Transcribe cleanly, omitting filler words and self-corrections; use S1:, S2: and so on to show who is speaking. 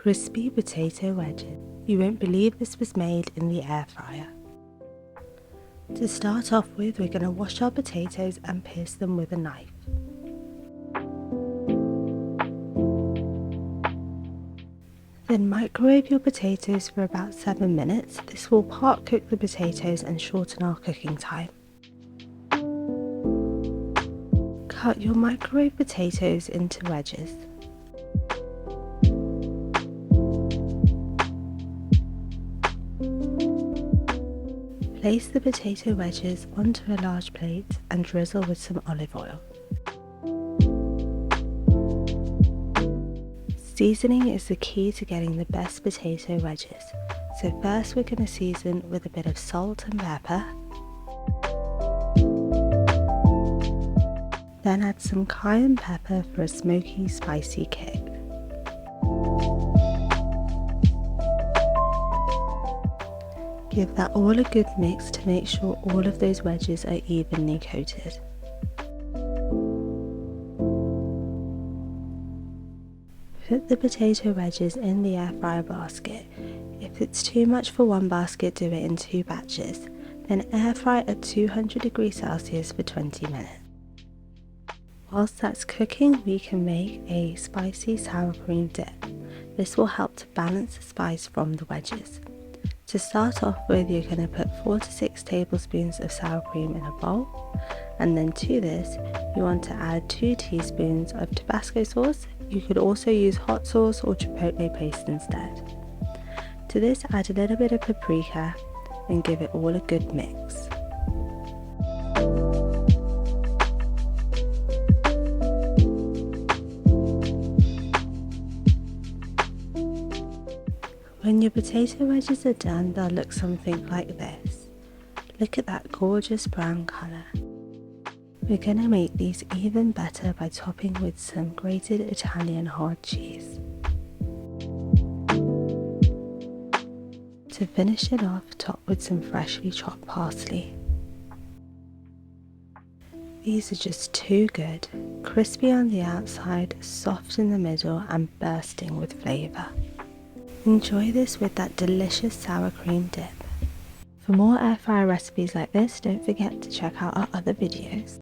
S1: Crispy potato wedges. You won't believe this was made in the air fryer. To start off with, we're going to wash our potatoes and pierce them with a knife. Then microwave your potatoes for about 7 minutes. This will part cook the potatoes and shorten our cooking time. Cut your microwave potatoes into wedges. Place the potato wedges onto a large plate and drizzle with some olive oil. Seasoning is the key to getting the best potato wedges. So first we're going to season with a bit of salt and pepper. Then add some cayenne pepper for a smoky, spicy kick. Give that all a good mix to make sure all of those wedges are evenly coated. Put the potato wedges in the air fryer basket. If it's too much for one basket, do it in 2 batches. Then air fry at 200 degrees Celsius for 20 minutes. Whilst that's cooking, we can make a spicy sour cream dip. This will help to balance the spice from the wedges. To start off with, you're going to put 4 to 6 tablespoons of sour cream in a bowl, and then to this you want to add 2 teaspoons of Tabasco sauce. You could also use hot sauce or chipotle paste instead. To this, add a little bit of paprika and give it all a good mix. When your potato wedges are done, they'll look something like this. Look at that gorgeous brown colour. We're going to make these even better by topping with some grated Italian hard cheese. To finish it off, top with some freshly chopped parsley. These are just too good, crispy on the outside, soft in the middle and bursting with flavour. Enjoy this with that delicious sour cream dip. For more air fryer recipes like this, don't forget to check out our other videos.